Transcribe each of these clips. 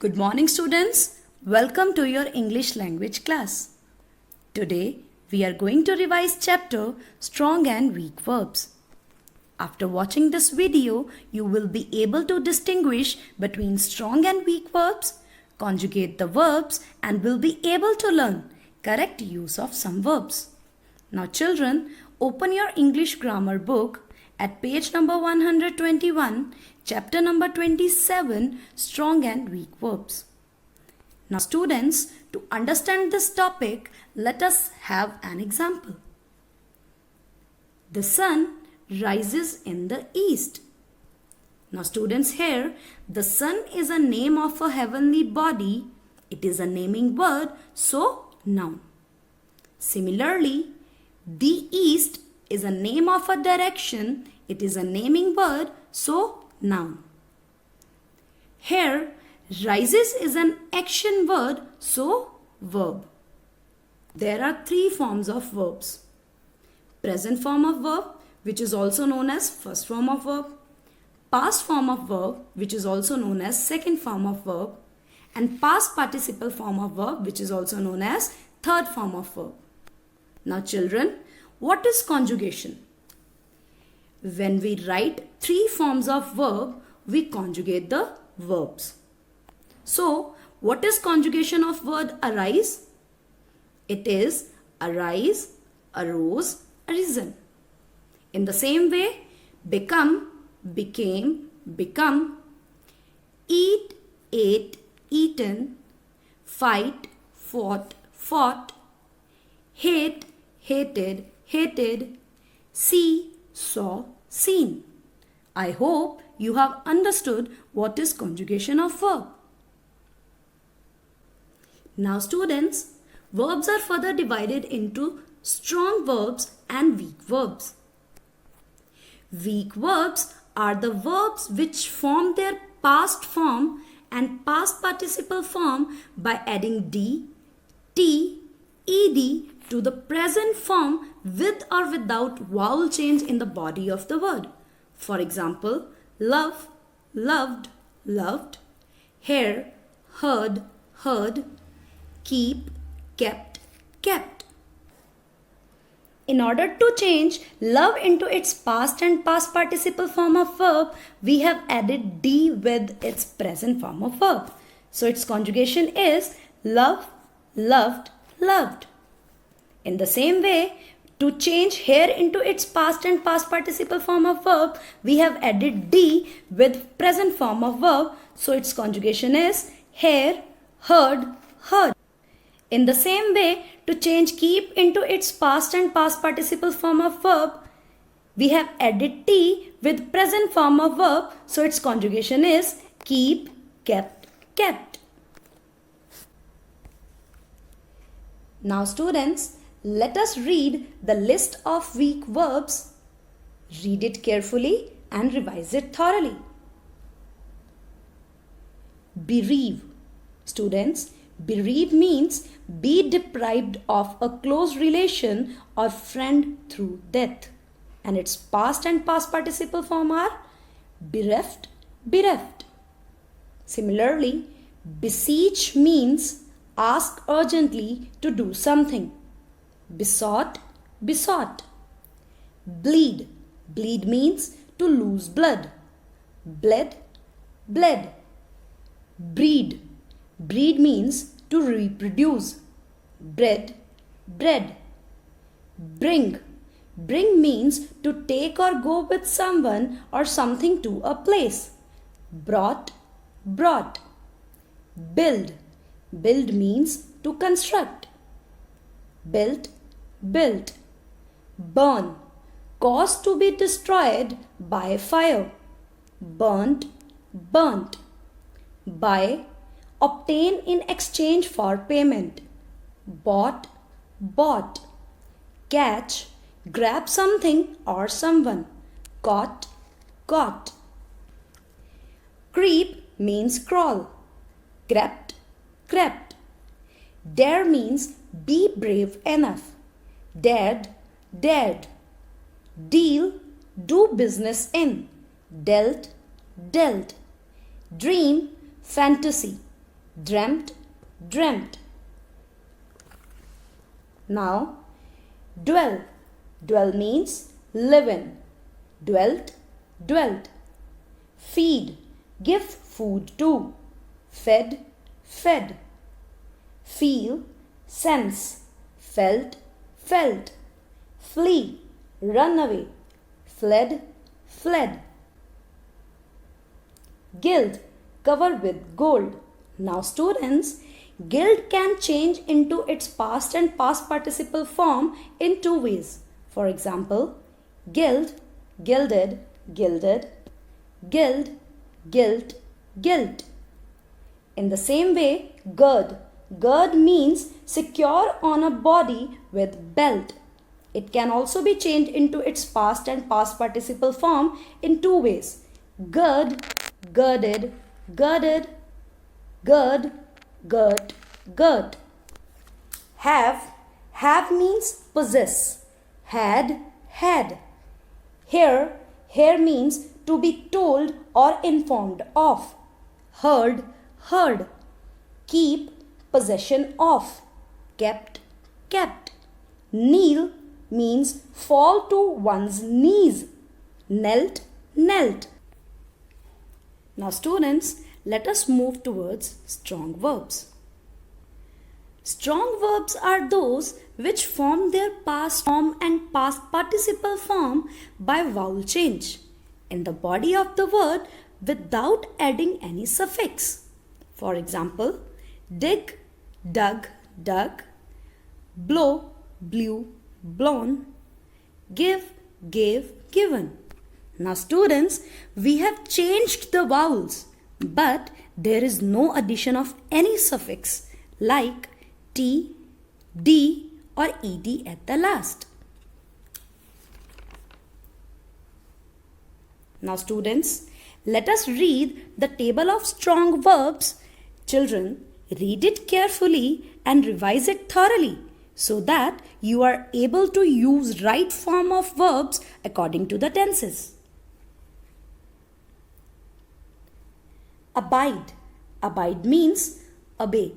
Good morning, students. Welcome to your English language class. Today, we are going to revise chapter Strong and Weak Verbs. After watching this video, you will be able to distinguish between strong and weak verbs, conjugate the verbs, and will be able to learn correct use of some verbs. Now, children, open your English grammar book at page number 121, chapter number 27, Strong and Weak Verbs. Now students, to understand this topic, let us have an example. The sun rises in the east. Now students, here, the sun is a name of a heavenly body. It is a naming word, so noun. Similarly, the east is a name of a direction. It is a naming word, so noun. Here, rises is an action word, so verb. There are three forms of verbs. Present form of verb, which is also known as first form of verb. Past form of verb, which is also known as second form of verb. And past participle form of verb, which is also known as third form of verb. Now children, what is conjugation? When we write three forms of verb, we conjugate the verbs. So, what is conjugation of word arise? It is arise, arose, arisen. In the same way, become, became, become, eat, ate, eaten, fight, fought, fought, hate, hated, hated, see, saw, seen. I hope you have understood what is conjugation of verb. Now students, verbs are further divided into strong verbs and weak verbs. Weak verbs are the verbs which form their past form and past participle form by adding d, t, ed to the present form with or without vowel change in the body of the word. For example, love, loved, loved, hear, heard, heard, keep, kept, kept. In order to change love into its past and past participle form of verb, we have added d with its present form of verb. So its conjugation is love, loved, loved. In the same way, to change here into its past and past participle form of verb, we have added d with present form of verb. So its conjugation is hear, heard, heard. In the same way, to change keep into its past and past participle form of verb, we have added t with present form of verb. So its conjugation is keep, kept, kept. Now students, let us read the list of weak verbs. Read it carefully and revise it thoroughly. Bereave. Students, bereave means be deprived of a close relation or friend through death. And its past and past participle form are bereft, bereft. Similarly, beseech means ask urgently to do something. Besought, besought. Bleed. Bleed means to lose blood. Bled, bled. Breed. Breed means to reproduce. Bred, bred. Bring. Bring means to take or go with someone or something to a place. Brought, brought. Build. Build means to construct. Built, built. Burn. Cause to be destroyed by fire. Burnt, burnt. Buy. Obtain in exchange for payment. Bought, bought. Catch. Grab something or someone. Caught, caught. Creep means crawl. Crept, crept. Dare means be brave enough. Dared, dared. Deal, do business in. Dealt, dealt. Dream, fantasy. dreamt, dreamt. Now, dwell. Dwell means live in. Dwelt, dwelt. Feed, give food to. Fed, fed. Feel, sense. Felt, felt. Flee, run away. Fled, fled. Gild, cover with gold. Now students, gild can change into its past and past participle form in two ways. For example, gild, gilded, gilded, gild, gilt, gilt. In the same way, gird. Gird means secure on a body with belt. It can also be changed into its past and past participle form in two ways. Gird, girded, girded, gird, girt, girt. Have means possess. Had, had. Hear means to be told or informed of. Heard, heard. Keep, possession of. Kept, kept. Kneel means fall to one's knees. Knelt, knelt. Now students, let us move towards strong verbs. Strong verbs are those which form their past form and past participle form by vowel change in the body of the word without adding any suffix. For example, dig, dug, dug, blow, blew, blown, give, gave, given. Now students, we have changed the vowels, but there is no addition of any suffix like t, d or ed at the last. Now students, let us read the table of strong verbs. Children, read it carefully and revise it thoroughly so that you are able to use right form of verbs according to the tenses. Abide. Abide means obey.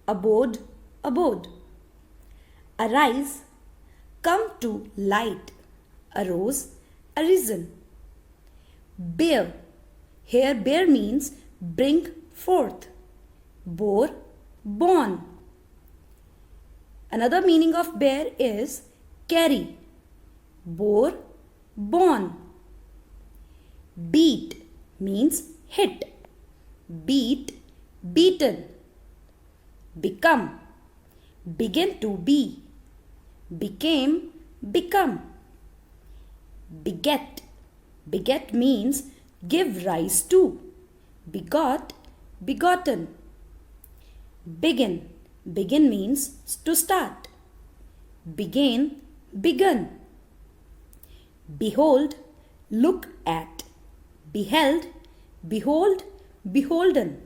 Abode, abode. Arise, come to light. Arose, arisen. Bear. Here bear means bring forth. Bore, born. Another meaning of bear is carry. Bore, born. Beat means hit. Beat, beaten. Become. Begin to be. Became, become. Beget. Beget means give rise to. Begot, begotten. Begin. Begin means to start. Begin, begun. Behold, look at. Beheld, behold, beholden.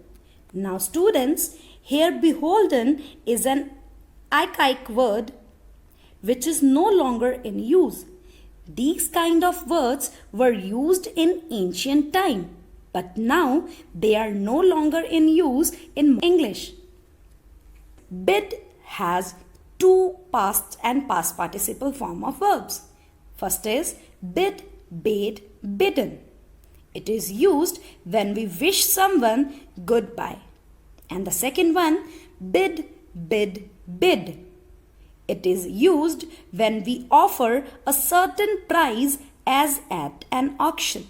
Now students, here beholden is an archaic word which is no longer in use. These kind of words were used in ancient time, but now they are no longer in use in English. Bid has two past and past participle form of verbs. First is bid, bade, bidden. It is used when we wish someone goodbye. And the second one, bid, bid, bid. It is used when we offer a certain price as at an auction.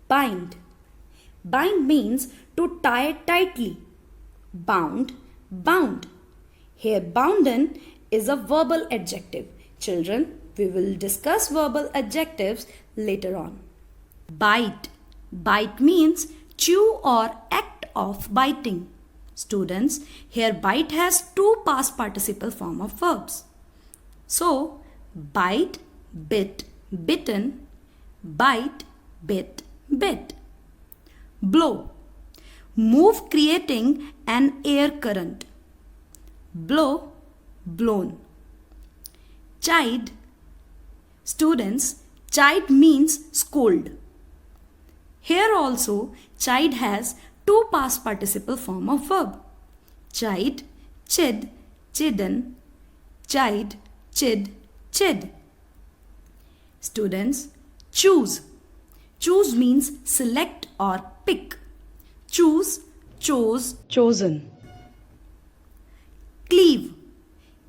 Bind. Bind means to tie tightly. Bound, bound. Here bounden is a verbal adjective. Children, we will discuss verbal adjectives later on. Bite. Bite means chew or act of biting. Students, here bite has two past participle form of verbs. So, bite, bit, bitten, bite, bit, bit. Blow. Move creating an air current. Blow, blown. Chide. Students, chide means scold. Here also, chide has two past participle form of verb. Chide, chid, chidden, chide, chid, chid. Students, choose. Choose means select or pick. Choose, chose, chosen. Cleave.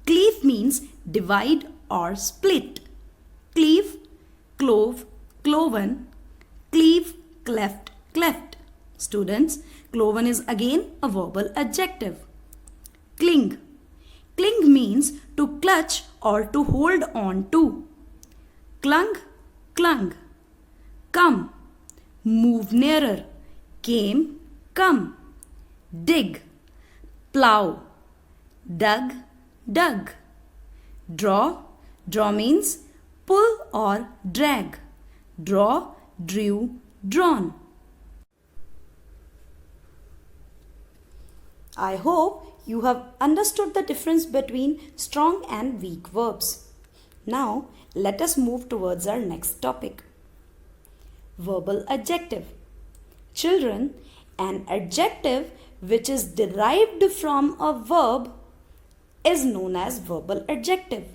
Cleave means divide or split. Cleave, clove, cloven. Cleave, cleft, cleft. Students, cloven is again a verbal adjective. Cling. Cling means to clutch or to hold on to. Clung, clung. Come, move nearer. Came, come. Dig, plow. Dug, dug. Draw. Draw means pull or drag. Draw, drew, drawn. I hope you have understood the difference between strong and weak verbs. Now, let us move towards our next topic. Verbal adjective. Children, an adjective which is derived from a verb is known as verbal adjective.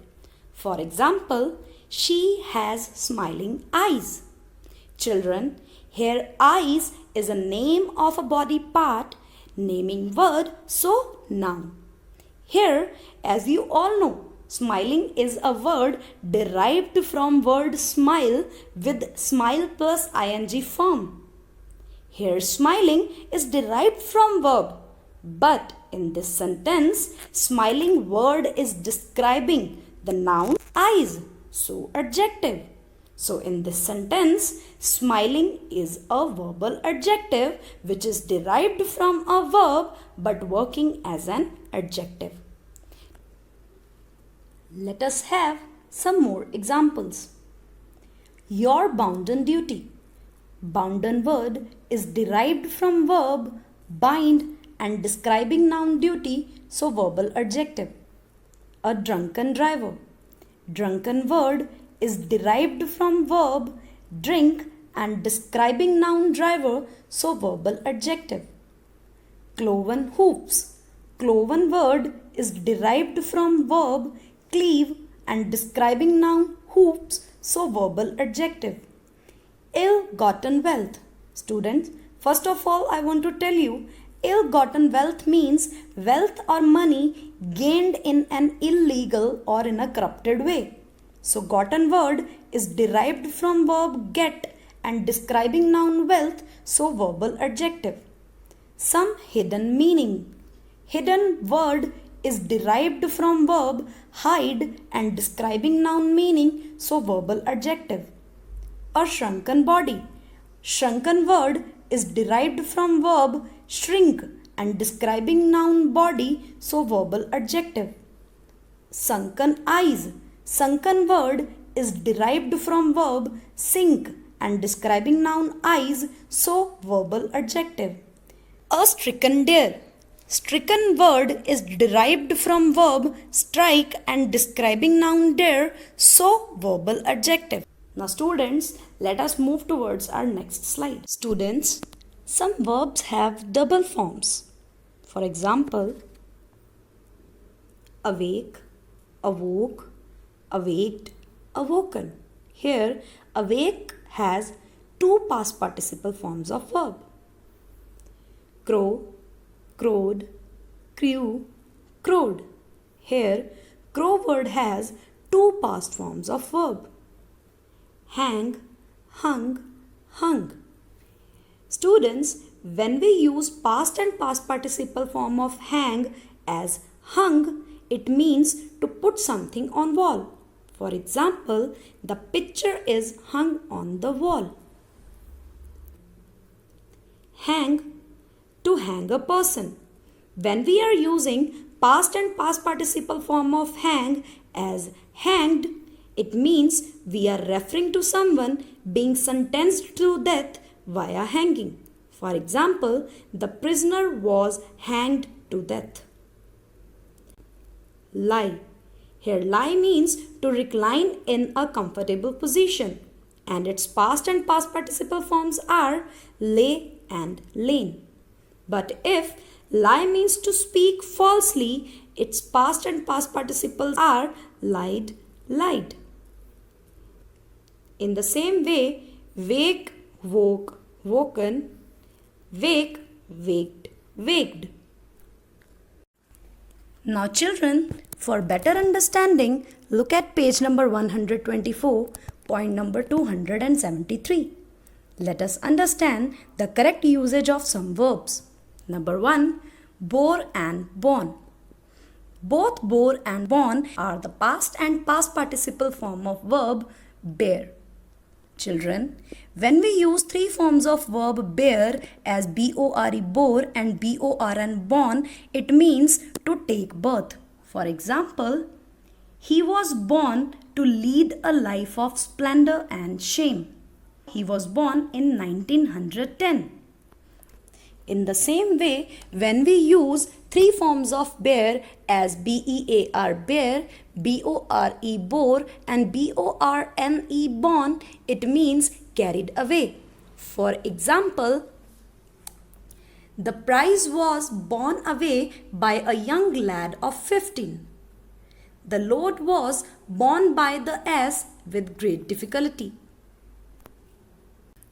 For example, she has smiling eyes. Children, here eyes is a name of a body part, naming word, so noun. Here, as you all know, smiling is a word derived from word smile with smile plus ing form. Here smiling is derived from verb, but in this sentence, smiling word is describing the noun eyes, so adjective. So in this sentence, smiling is a verbal adjective which is derived from a verb but working as an adjective. Let us have some more examples. You're bound on duty. Bounden word is derived from verb bind and describing noun duty, so verbal adjective. A drunken driver. Drunken word is derived from verb drink and describing noun driver, so verbal adjective. Cloven hoops. Cloven word is derived from verb cleave and describing noun hoops, so verbal adjective. Ill-gotten wealth. Students, first of all, I want to tell you, ill-gotten wealth means wealth or money gained in an illegal or in a corrupted way. So, gotten word is derived from verb get and describing noun wealth, so verbal adjective. Some hidden meaning. Hidden word is derived from verb hide and describing noun meaning, so verbal adjective. A shrunken body. Shrunken word is derived from verb shrink and describing noun body, so verbal adjective. Sunken eyes. Sunken word is derived from verb sink and describing noun eyes, so verbal adjective. A stricken deer. Stricken word is derived from verb strike and describing noun deer, so verbal adjective. Now students, let us move towards our next slide. Students, some verbs have double forms. For example, awake, awoke, awaked, awoken. Here, awake has two past participle forms of verb. Crow, crowed, crew, crowed. Here, crow word has two past forms of verb. Hang, hung, hung. Students, when we use past and past participle form of hang as hung, it means to put something on wall. For example, the picture is hung on the wall. Hang, to hang a person. When we are using past and past participle form of hang as hanged, it means we are referring to someone being sentenced to death via hanging. For example, the prisoner was hanged to death. Lie. Here lie means to recline in a comfortable position, and its past and past participle forms are lay and lain. But if lie means to speak falsely, its past and past participles are lied, lied. In the same way, wake, woke, woken, wake, waked, waked. Now children, for better understanding, look at page number 124, point number 273. Let us understand the correct usage of some verbs. Number 1, bore and born. Both bore and born are the past and past participle form of verb bear. Children, when we use three forms of verb bear as bore bore and born born, it means to take birth. For example, he was born to lead a life of splendor and shame. He was born in 1910. In the same way, when we use three forms of bear as bear bear, bore bore and borne born, it means carried away. For example, the prize was borne away by a young lad of 15. The load was borne by the ass with great difficulty.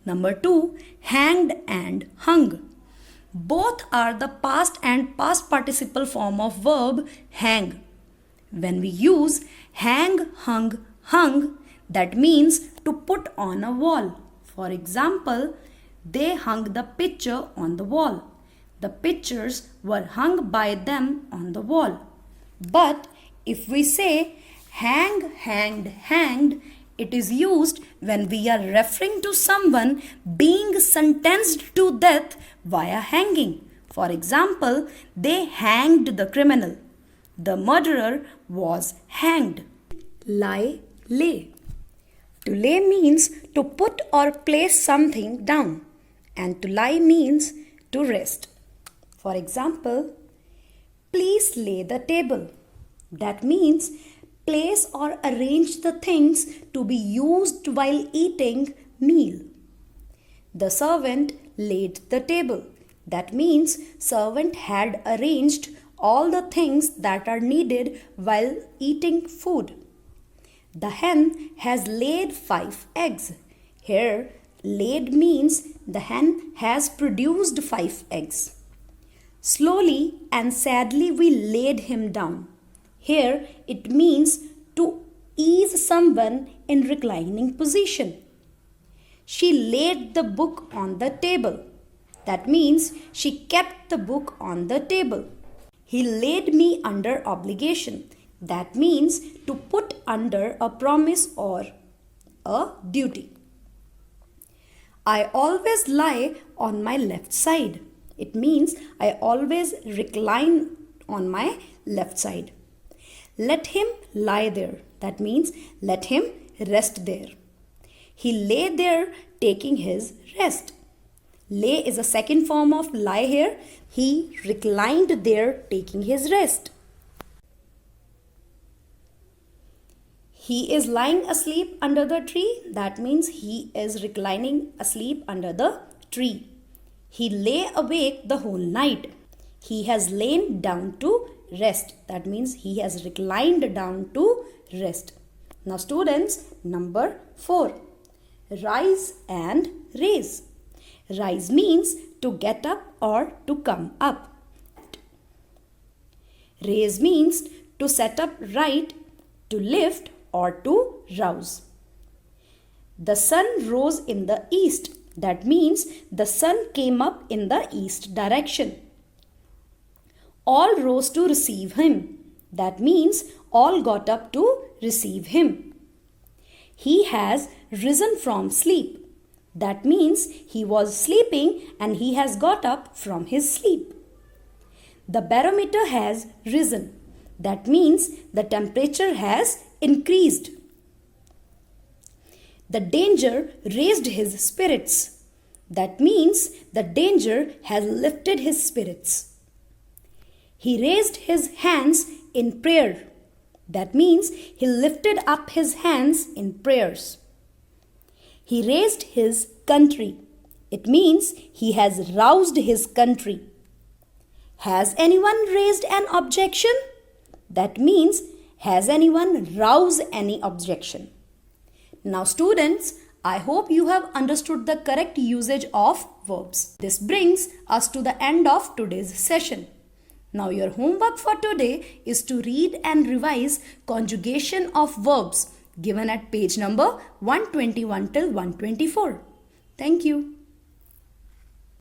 Number 2, hanged and hung. Both are the past and past participle form of verb hang. When we use hang, hung, hung, that means to put on a wall. For example, they hung the picture on the wall. The pictures were hung by them on the wall. But if we say hang, hanged, hanged, it is used when we are referring to someone being sentenced to death via hanging. For example, they hanged the criminal. The murderer was hanged. Lie, lay. To lay means to put or place something down, and to lie means to rest. For example, please lay the table. That means place or arrange the things to be used while eating meal. The servant laid the table. That means servant had arranged all the things that are needed while eating food. The hen has laid 5 eggs. Here, laid means the hen has produced 5 eggs. Slowly and sadly we laid him down. Here it means to ease someone in reclining position. She laid the book on the table. That means she kept the book on the table. He laid me under obligation. That means to put under a promise or a duty. I always lie on my left side. It means I always recline on my left side. Let him lie there. That means let him rest there. He lay there taking his rest. Lay is a second form of lie here. He reclined there taking his rest. He is lying asleep under the tree. That means he is reclining asleep under the tree. He lay awake the whole night. He has lain down to rest. That means he has reclined down to rest. Now students, number 4. Rise and raise. Rise means to get up or to come up. Raise means to set up right, to lift or to rouse. The sun rose in the east. That means the sun came up in the east direction. All rose to receive him. That means all got up to receive him. He has risen from sleep. That means he was sleeping and he has got up from his sleep. The barometer has risen. That means the temperature has increased. The danger raised his spirits. That means the danger has lifted his spirits. He raised his hands in prayer. That means he lifted up his hands in prayers. He raised his country. It means he has roused his country. Has anyone raised an objection? That means, has anyone roused any objection? Now students, I hope you have understood the correct usage of verbs. This brings us to the end of today's session. Now your homework for today is to read and revise conjugation of verbs given at page number 121 till 124. Thank you.